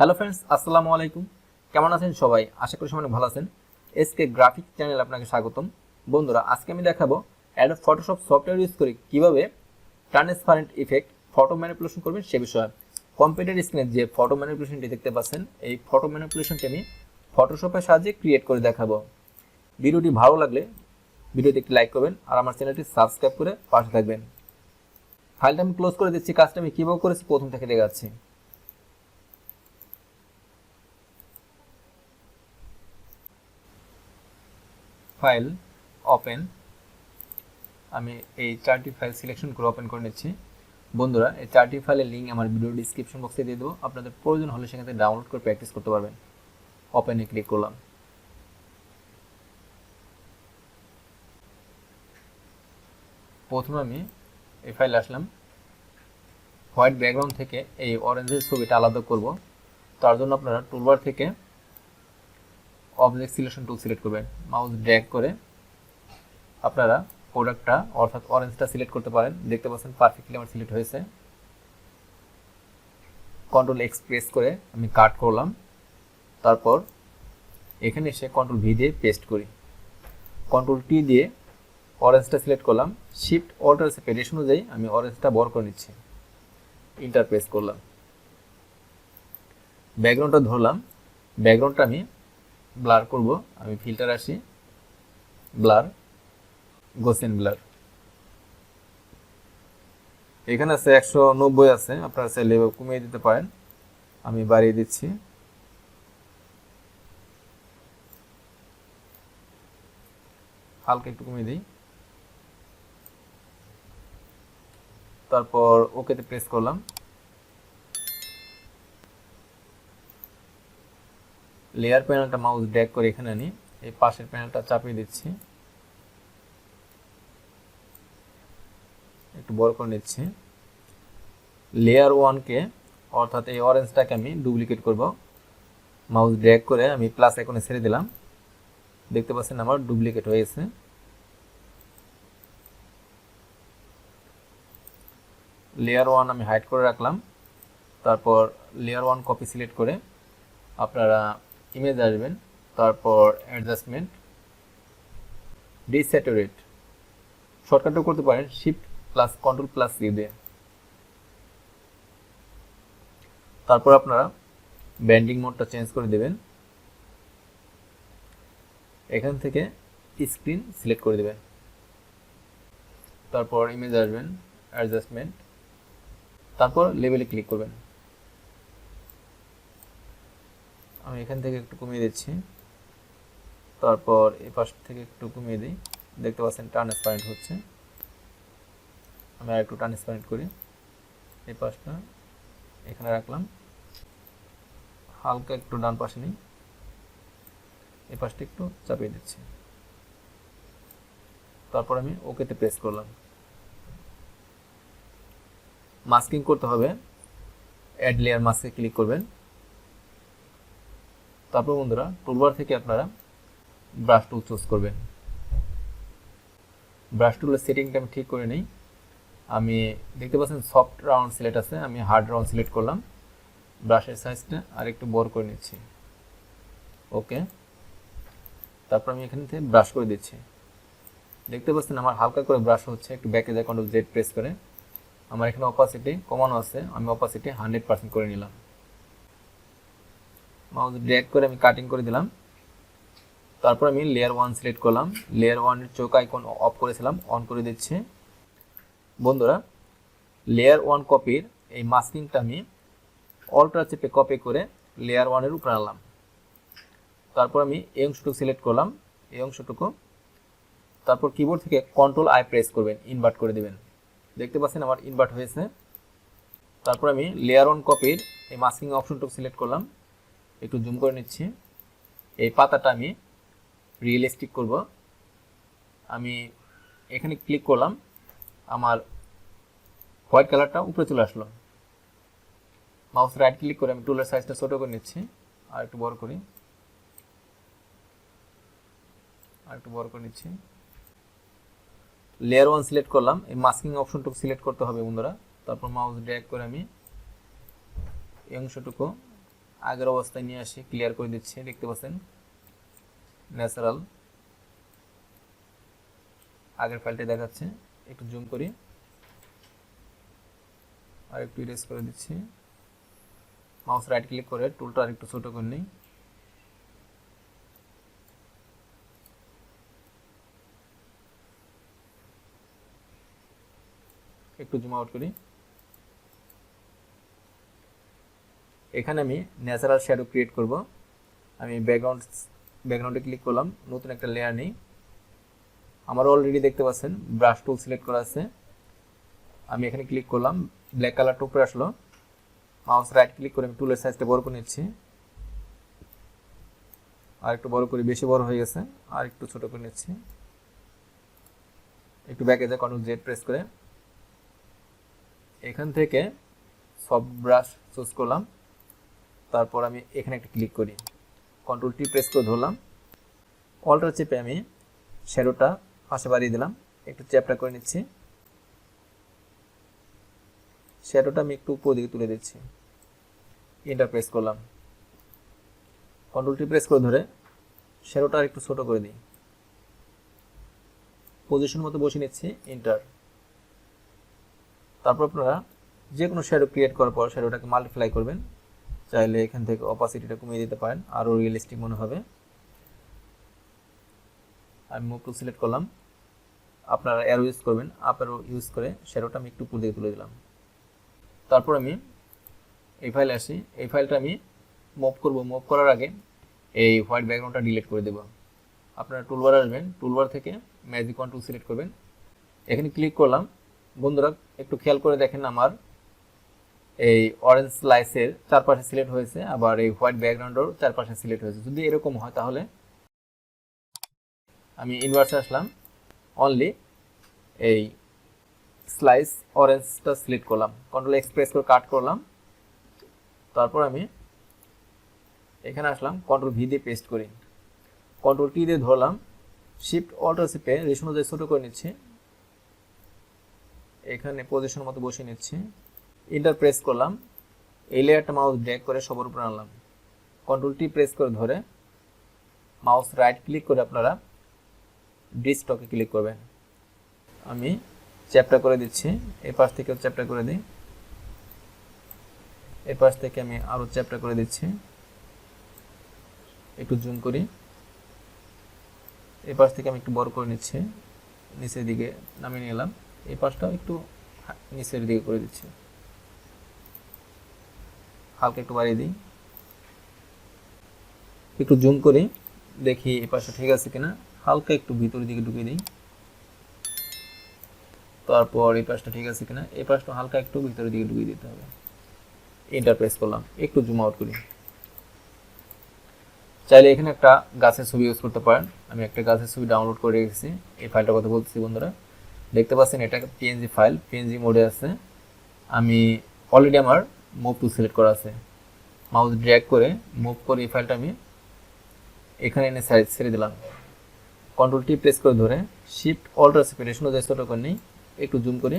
Hello friends, আসসালামু আলাইকুম। কেমন আছেন সবাই? আশা করি সবাই ভালো আছেন। এসকে গ্রাফিক চ্যানেলে আপনাকে স্বাগতম। বন্ধুরা, আজকে আমি দেখাবো অ্যাডোব ফটোশপ সফটওয়্যার ইউজ করে কিভাবে ট্রান্সপারেন্ট ইফেক্ট ফটো ম্যানিপুলেশন করবেন সে বিষয়ে। কম্পিউটার স্ক্রিনে যে ফটো ম্যানিপুলেশনটি দেখতে পাচ্ছেন, এই ফটো ম্যানিপুলেশনটি আমি ফটোশপের সাহায্যে ক্রিয়েট করে দেখাবো। ভিডিওটি ভালো লাগলে ভিডিওতে একটি লাইক করবেন আর আমার চ্যানেলটি সাবস্ক্রাইব করে পাশে থাকবেন। ফাইলটা আমি ক্লোজ করে দিচ্ছি। কাজটা আমি কীভাবে করেছি প্রথম থেকে দেখাচ্ছি। ফাইল ওপেন, আমি এই চারটি ফাইল সিলেকশন করে ওপেন করে নিচ্ছি। বন্ধুরা, এই চারটি ফাইলের লিঙ্ক আমার ভিডিও ডিসক্রিপশন বক্সে দিয়ে দেবো। আপনাদের প্রয়োজন হলে সেখান থেকে ডাউনলোড করে প্র্যাকটিস করতে পারবেন। ওপেনে ক্লিক করলাম। প্রথমে আমি এই ফাইলে আসলাম। হোয়াইট ব্যাকগ্রাউন্ড থেকে এই অরেঞ্জের ছবিটা আলাদা করব। তার জন্য আপনারা টুলবার থেকে অবজেক্ট সিলেকশন টুল সিলেক্ট করবেন। মাউস ড্র্যাগ করে আপনারা প্রোডাক্টটা অর্থাৎ অরেঞ্জটা সিলেক্ট করতে পারেন। দেখতে পাচ্ছেন পারফেক্টলি আমার সিলেক্ট হয়েছে। কন্ট্রোল এক্স প্রেস করে আমি কাট করলাম। তারপর এখানে এসে কন্ট্রোল ভি দিয়ে পেস্ট করি। কন্ট্রোল টি দিয়ে অরেঞ্জটা সিলেক্ট করলাম। শিফট অল্টার চেপে রেশ অনুযায়ী আমি অরেঞ্জটা বড় করে নিচ্ছি। ইন্টার প্রেস করলাম। ব্যাকগ্রাউন্ডটা ধরলাম। ব্যাকগ্রাউন্ডটা আমি ব্লার করব। আমি ফিল্টার আসি, ব্লার, গোসেন ব্লার। এখানে আছে 190 আছে, আপনারা চাইলে কমিয়ে দিতে পারেন। আমি বাড়িয়ে দিচ্ছি। হালকা একটু কমিয়ে দিই। তারপর ওকেতে প্রেস করলাম। লেয়ার প্যানেলটা মাউস ড্র্যাগ করে এখানে আনি, এই পাশের প্যানেলটা চাপিয়ে দিচ্ছি, একটু বড় করে নিচ্ছি। লেয়ার ওয়ানকে অর্থাৎ এই অরেঞ্জটাকে আমি ডুপ্লিকেট করব। মাউস ড্র্যাগ করে আমি প্লাস আইকনে ছেড়ে দিলাম। দেখতে পাচ্ছেন আমার ডুপ্লিকেট হয়ে গেছে। লেয়ার ওয়ান আমি হাইড করে রাখলাম। তারপর লেয়ার ওয়ান কপি সিলেক্ট করে আপনারা ইমেজ আসবেন। তারপর অ্যাডজাস্টমেন্ট, ডিস্যাচুরেট, শর্টকাটও করতে পারেন shift plus control plus C দিয়ে। তারপর আপনারা ব্যান্ডিং মোডটা চেঞ্জ করে দেবেন। এখান থেকে স্ক্রিন সিলেক্ট করে দেবেন। তারপর ইমেজ আসবেন, অ্যাডজাস্টমেন্ট, তারপর লেবেলে ক্লিক করবেন। আমি এখান থেকে একটু কমিয়ে দিচ্ছি। তারপর এই পাশ থেকে একটু কমিয়ে দিই। দেখতে পাচ্ছেন ট্রান্সপারেন্ট হচ্ছে। আমি আর একটু ট্রান্সপারেন্ট করি। এই পাশটা এখানে রাখলাম, হালকা একটু ডান পাশে নিই, এই পাশটা একটু চাপিয়ে দিচ্ছি। তারপর আমি ওকেতে প্রেস করলাম। মাস্কিং করতে হবে, অ্যাড লেয়ার মাস্কে ক্লিক করবেন। তারপর বন্ধুরা, টুলবার থেকে আপনারা ব্রাশ টুল চুজ করবেন। ব্রাশ টুলের সেটিংটা আমি ঠিক করে নিই। আমি দেখতে পাচ্ছেন সফট রাউন্ড সিলেক্ট আছে, আমি হার্ড রাউন্ড সিলেক্ট করলাম। ব্রাশের সাইজটা আর একটু বড় করে নিচ্ছি। ওকে। তারপর আমি এখান থেকে ব্রাশ করে দিচ্ছি। দেখতে পাচ্ছেন আমার হালকা করে ব্রাশ হচ্ছে। একটু ব্যাকে যায়, কন্ট্রোল জেড প্রেস করে। আমার এখানে অপাসিটি কমানো আছে, আমি অপাসিটি 100% করে নিলাম। মাউস ড্র্যাগ করে আমি কাটিং করে দিলাম। তারপর আমি লেয়ার ওয়ান সিলেক্ট করলাম। লেয়ার ওয়ানের চোখ আইকন অফ করেছিলাম, অন করে দিচ্ছি। বন্ধুরা, লেয়ার ওয়ান কপির এই মাস্কিংটা আমি অল্টার চেপে কপি করে লেয়ার ওয়ানের উপর আনলাম। তারপর আমি এই অংশটুকু সিলেক্ট করলাম, এই অংশটুকু। তারপর কিবোর্ড থেকে কন্ট্রোল আই প্রেস করবেন, ইনভার্ট করে দেবেন। দেখতে পাচ্ছেন আমার ইনভার্ট হয়েছে। তারপর আমি লেয়ার ওয়ান কপির এই মাস্কিং অপশনটুকু সিলেক্ট করলাম, একটু জুম করে নিচ্ছি। এই পাতাটা আমি রিয়েলিস্টিক করব। আমি এখানে ক্লিক করলাম, আমার হোয়াইট কালারটা উপরে চলে আসলো। মাউস রাইট ক্লিক করে আমি টুলের সাইজটা ছোট করে নিচ্ছি, আর একটু বড় করি, নিচ্ছি। লেয়ার ওয়ান সিলেক্ট করলাম, এই মাস্কিং অপশনটুকু সিলেক্ট করতে হবে বন্ধুরা। তারপর মাউস ড্র্যাগ করে আমি এই অংশটুকু আগের অবস্থায় নিয়ে আসি, ক্লিয়ার করে দিচ্ছি। দেখতে পাচ্ছেন ন্যাচারাল আগের ফাইলটি দেখাচ্ছে। একটু জুম করি আর একটু ইরেজ করে দিচ্ছি। মাউস রাইট ক্লিক করে টুলটা আর একটু ছোট করে নিই। একটু জুম আউট করি। এখানে আমি ন্যাচারাল শ্যাডো ক্রিয়েট করব। আমি ব্যাকগ্রাউন্ডে ক্লিক করলাম, নতুন একটা লেয়ার নেই। আমার অলরেডি দেখতে পাচ্ছেন ব্রাশ টুল সিলেক্ট করা আছে। আমি এখানে ক্লিক করলাম, ব্ল্যাক কালারটা উপরে আসলো। মাউস রাইট ক্লিক করে আমি টুলের সাইজটা বড় করে নিচ্ছি। আর একটু বড় করি, বেশি বড় হয়ে গেছে, আর একটু ছোট করে নিচ্ছি। একটু ব্যাকে যা কন্ট্রোল জেড প্রেস করে এখান থেকে সফট ব্রাশ চুজ করলাম। তারপর আমি এখানে একটা ক্লিক করি, কন্ট্রোল টি প্রেস করে ধরলাম, অল্টার চেপে আমি শ্যাডোটা পাশে বাড়িয়ে দিলাম। একটু চ্যাপটা করে নিচ্ছি, শ্যাডোটা আমি একটু উপর দিকে তুলে দিচ্ছি। এন্টার প্রেস করলাম, কন্ট্রোল টি প্রেস করে ধরে শ্যাডোটা আর একটু ছোট করে দিই, পজিশন মতো বসিয়ে নিচ্ছি। এন্টার। তারপর আপনারা যে কোনো শ্যাডো ক্রিয়েট করার পর শ্যাডোটাকে মাল্টিপ্লাই করবেন। চাইলে এখান থেকে অপাসিটিটা কমিয়ে দিতে পারেন, আরও রিয়েলিস্টিক মনে হবে। আমি মুভ টুল সিলেক্ট করলাম, আপনারা অ্যারো ইউজ করবেন, আপ অ্যারো ইউজ করে শ্যাডোটা আমি একটু উপর দিকে তুলে দিলাম। তারপর আমি এই ফাইলে আসি, এই ফাইলটা আমি মুভ করব। মুভ করার আগে এই হোয়াইট ব্যাকগ্রাউন্ডটা ডিলিট করে দেব। আপনারা টুলবার আসবেন, টুলবার থেকে ম্যাজিক কন্ট্রোল সিলেক্ট করবেন, এখানে ক্লিক করলাম। বন্ধুরা একটু খেয়াল করে দেখেন, আমার এই অরেঞ্জ স্লাইসের চারপাশে সিলেক্ট হয়েছে, আবার এই হোয়াইট ব্যাকগ্রাউন্ডের চারপাশে সিলেক্ট হয়েছে। যদি এরকম হয় তাহলে আমি ইনভার্সে আসলাম, অনলি এই স্লাইস অরেঞ্জটা সিলেক্ট করলাম, কন্ট্রোল এক্স প্রেস করে কাট করলাম। তারপর আমি এখানে আসলাম, কন্ট্রোল ভি দিয়ে পেস্ট করি, কন্ট্রোল টি দিয়ে ধরলাম, শিফট অল্টার চেপে রেশন অনুযায়ী ছোটো করে নিচ্ছি। এখানে পজিশন মতো বসিয়ে নিচ্ছি। এন্টার প্রেস করলাম, এই লেয়ারটা মাউস ড্র্যাগ করে সবার উপরে আনলাম, কন্ট্রোল টি প্রেস করে ধরে মাউস রাইট ক্লিক করে আপনারা ডিস্টকে ক্লিক করবেন। আমি চ্যাপ্টার করে দিচ্ছি, এই পাশ থেকেও চ্যাপ্টার করে দিই, এই পাশ থেকে আমি আরও চ্যাপ্টার করে দিচ্ছি। একটু জুম করি, এই পাশ থেকে আমি একটু বড় করে নিচ্ছি, নিচের দিকে নামিয়ে নিলাম। এই পাশটাও একটু নিচের দিকে করে দিচ্ছি, হালকা একটু বাড়িয়ে দিই। একটু জুম করি, দেখি এই পাশটা ঠিক আছে কিনা, হালকা একটু ভিতরের দিকে ঢুকিয়ে দিই। তারপর এই পাশটা ঠিক আছে কিনা, এই পাশটা হালকা একটু ভিতরের দিকে ঢুকিয়ে দিতে হবে। এন্টার প্রেস করলাম, একটু জুম আউট করি। চাইলে এখানে একটা গাছের ছবি ইউজ করতে পারেন, আমি একটা গাছের ছবি ডাউনলোড করে রেখেছি। এই ফাইলটার কথা বলতেছি বন্ধুরা, দেখতে পাচ্ছেন এটা পিএনজি ফাইল, পিএনজি মোডে আছে। আমি অলরেডি আমার মুভ টু সিলেক্ট করা আছে, মাউস ড্র্যাগ করে মুভ করে এই ফাইলটা আমি এখানে এনে সাইজ ছেড়ে দিলাম। কন্ট্রোল টি প্রেস করে ধরে শিফট অল্টার সেপারেশন ও ছোট করে নিই, একটু জুম করে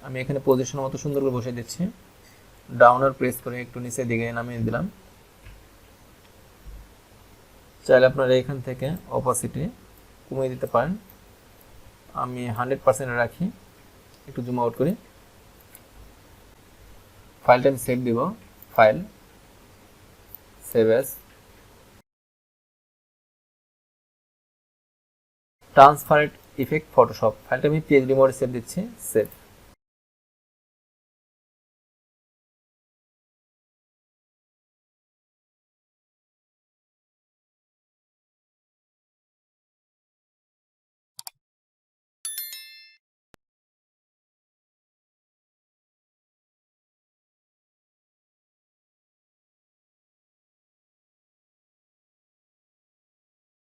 আমি এখানে পজিশন মতো সুন্দর করে বসিয়ে দিচ্ছি। ডাউনার প্রেস করে একটু নিচের দিকে নামিয়ে দিলাম। চাইলে আপনারা এখান থেকে অপাসিটি কমিয়ে দিতে পারেন, আমি 100% রাখি। একটু জুম আউট করি, ফাইলটা আমি সেভ দিব, file save as, transparent effect Photoshop, ফাইলটা আমি পিএইচডি মোডে সেভ দিচ্ছি, সেভ।